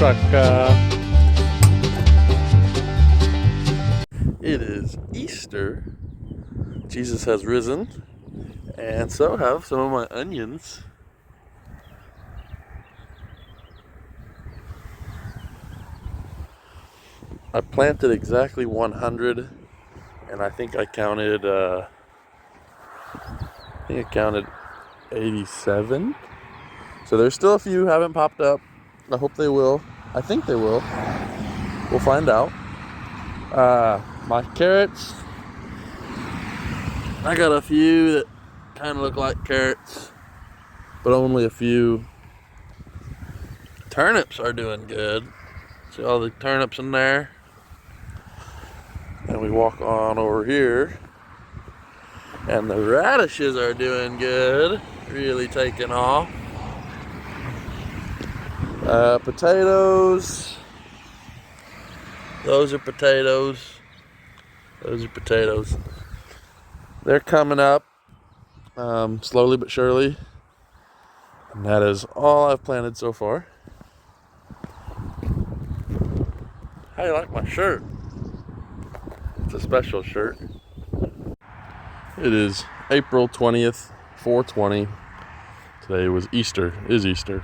Sucker. It is Easter. Jesus has risen, and so have some of my onions. I planted exactly 100, and I think I counted 87. So there's still a few haven't popped up. I hope they will. I think they will. We'll find out. My carrots, I got a few that kind of look like carrots, but only a few. Turnips are doing good. See all the turnips in there? And we walk on over here, and the radishes are doing good. Really taking off. Potatoes. Those are potatoes. Those are potatoes. They're coming up slowly but surely. And that is all I've planted so far. How do you like my shirt? It's a special shirt. It is April 20th, 420. Today was Easter, is Easter.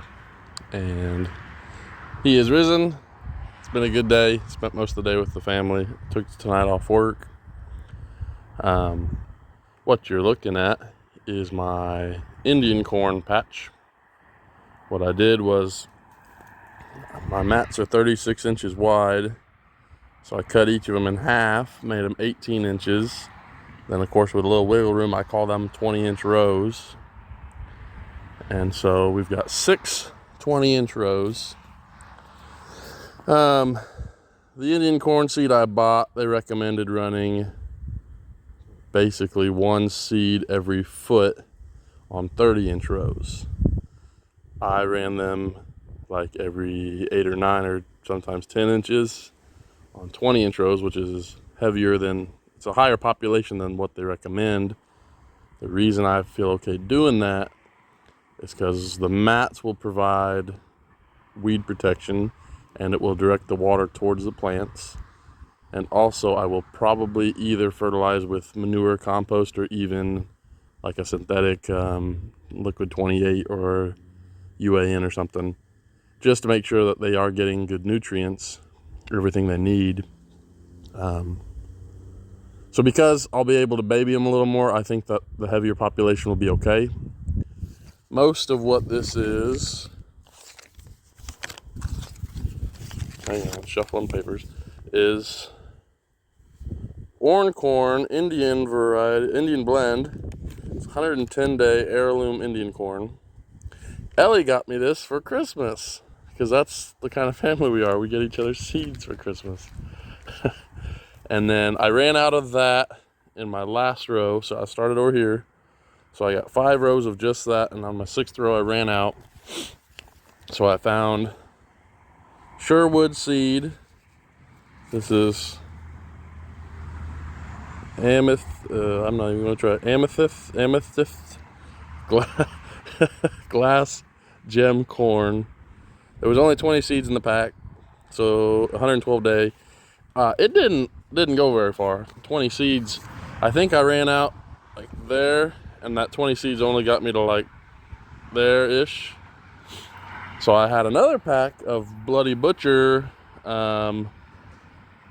And he is risen. It's been a good day. Spent most of the day with the family. Took tonight off work. What you're looking at is my Indian corn patch. What I did was, my mats are 36 inches wide. So I cut each of them in half, made them 18 inches. Then of course with a little wiggle room, I call them 20-inch rows. And so we've got 6 20-inch rows. The Indian corn seed I bought, they recommended running basically 1 seed every foot on 30-inch rows. I ran them like every 8 or 9 or sometimes 10 inches on 20-inch rows, which is heavier than, it's a higher population than what they recommend. The reason I feel okay doing that is because the mats will provide weed protection, and it will direct the water towards the plants. And also I will probably either fertilize with manure, compost, or even like a synthetic liquid 28 or UAN or something, just to make sure that they are getting good nutrients, everything they need. So because I'll be able to baby them a little more, I think that the heavier population will be okay. Most of what this is, hang on, shuffling papers, is corn, Indian variety, Indian blend. It's 110-day heirloom Indian corn. Ellie got me this for Christmas, because that's the kind of family we are. We get each other seeds for Christmas. And then I ran out of that in my last row, so I started over here. So I got 5 rows of just that, and on my 6th row I ran out. So I found Sherwood seed. This is amethyst, I'm not even gonna try amethyst glass gem corn. There was only 20 seeds in the pack, so 112 day. It didn't go very far. 20 seeds. I think I ran out like there, and that 20 seeds only got me to like there-ish. So I had another pack of Bloody Butcher. I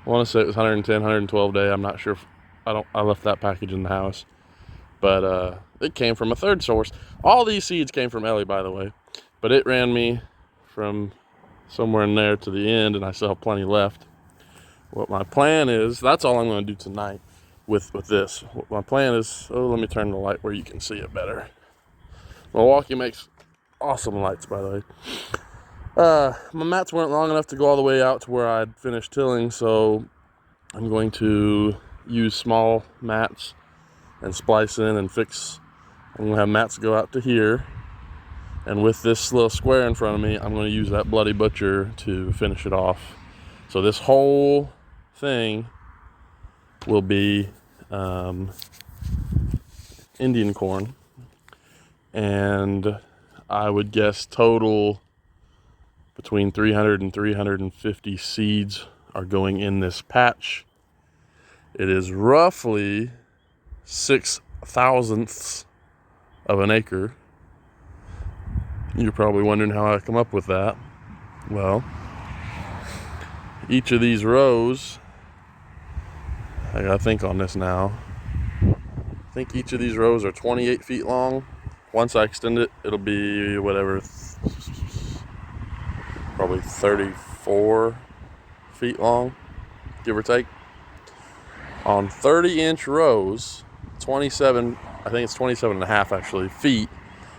want to say it was 110, 112 day. I'm not sure if I left that package in the house, but it came from a third source. All these seeds came from Ellie, by the way, but it ran me from somewhere in there to the end, and I still have plenty left. What my plan is, that's all I'm going to do tonight with this. What my plan is, let me turn the light where you can see it better. Milwaukee makes awesome lights, by the way. My mats weren't long enough to go all the way out to where I'd finished tilling, so I'm going to use small mats and splice in and fix. I'm going to have mats go out to here, and with this little square in front of me, I'm going to use that Bloody Butcher to finish it off. So this whole thing will be Indian corn, and I would guess total between 300 and 350 seeds are going in this patch. It is roughly 6/1000ths of an acre. You're probably wondering how I come up with that. Well, each of these rows, I gotta think on this now. I think each of these rows are 28 feet long. Once I extend it, it'll be whatever, probably 34 feet long, give or take. On 30-inch rows, 27, I think it's 27 and a half actually, feet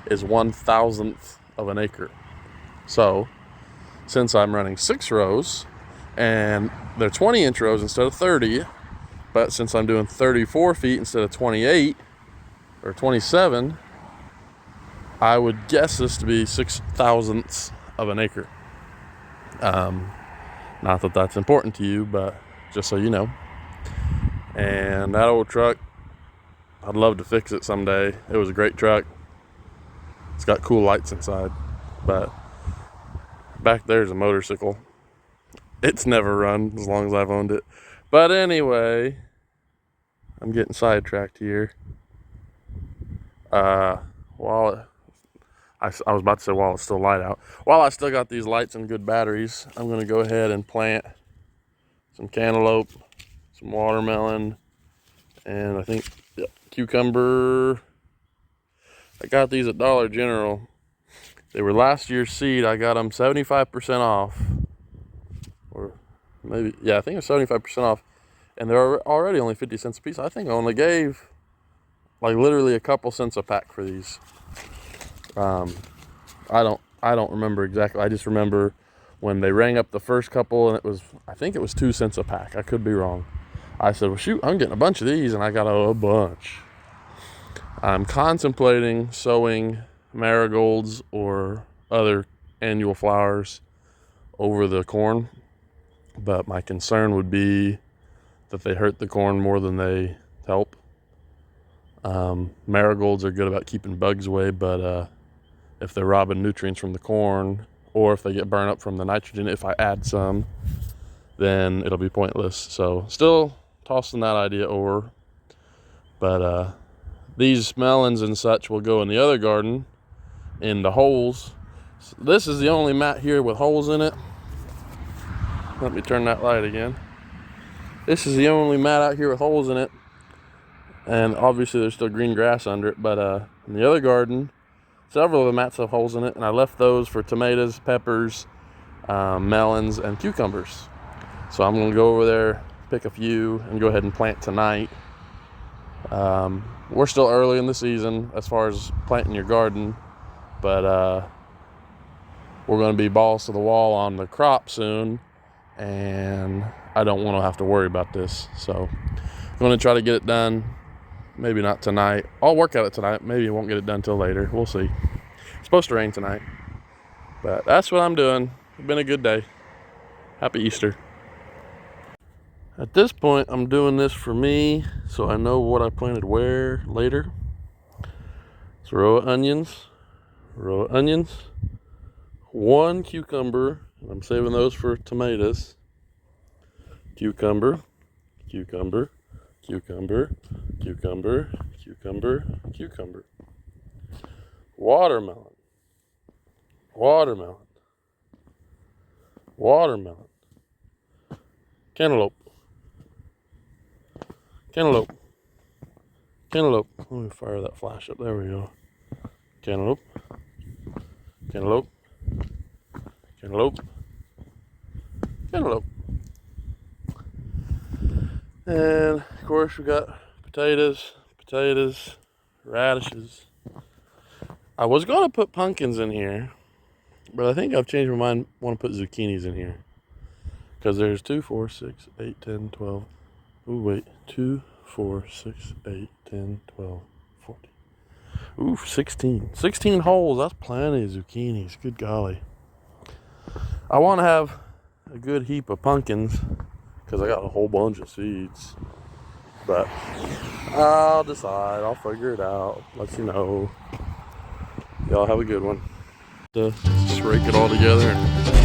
is 1/1000th of an acre. So, since I'm running 6 rows, and they're 20-inch rows instead of 30, but since I'm doing 34 feet instead of 28 or 27, I would guess this to be 6/1000ths of an acre. Not that that's important to you, but just so you know. And that old truck, I'd love to fix it someday. It was a great truck. It's got cool lights inside, but back there's a motorcycle. It's never run as long as I've owned it. But anyway, I'm getting sidetracked here. While I was about to say while it's still light out. While I still got these lights and good batteries, I'm going to go ahead and plant some cantaloupe, some watermelon, and I think cucumber. I got these at Dollar General. They were last year's seed. I got them 75% off. Or maybe, yeah, I think it was 75% off. And they're already only 50 cents a piece. I think I only gave like literally a couple cents a pack for these. I don't remember exactly. I just remember when they rang up the first couple and it was, I think it was 2 cents a pack. I could be wrong. I said, well, shoot, I'm getting a bunch of these, and I got a bunch. I'm contemplating sowing marigolds or other annual flowers over the corn, but my concern would be that they hurt the corn more than they help. Marigolds are good about keeping bugs away, but if they're robbing nutrients from the corn, or if they get burned up from the nitrogen, if I add some, then it'll be pointless. So still tossing that idea over. But these melons and such will go in the other garden in the holes. So this is the only mat here with holes in it. Let me turn that light again. This is the only mat out here with holes in it. And obviously there's still green grass under it. But in the other garden, several of the mats have holes in it. And I left those for tomatoes, peppers, melons, and cucumbers. So I'm going to go over there, pick a few, and go ahead and plant tonight. We're still early in the season as far as planting your garden, but we're going to be balls to the wall on the crop soon, and I don't want to have to worry about this. So I'm going to try to get it done. Maybe not tonight. I'll work at it tonight. Maybe I won't get it done till later. We'll see. It's supposed to rain tonight, but that's what I'm doing. It's been a good day. Happy Easter. At this point, I'm doing this for me, so I know what I planted where later. It's a row of onions, 1 cucumber, and I'm saving those for tomatoes. Cucumber, cucumber, cucumber, cucumber, cucumber, cucumber. Watermelon, watermelon, watermelon. Cantaloupe. Cantaloupe. Cantaloupe. Let me fire that flash up. There we go. Cantaloupe. Cantaloupe. Cantaloupe. Cantaloupe. And of course we got potatoes, radishes. I was going to put pumpkins in here, but I think I've changed my mind. I want to put zucchinis in here. Because there's 2, 4, 6, 8, 10, 12. Ooh, wait. 2, 4, 6, 8, 10, 12, 14. Ooh, 16. 16 holes. That's plenty of zucchinis. Good golly. I want to have a good heap of pumpkins because I got a whole bunch of seeds. But I'll decide. I'll figure it out. Let you know. Y'all have a good one. Just rake it all together and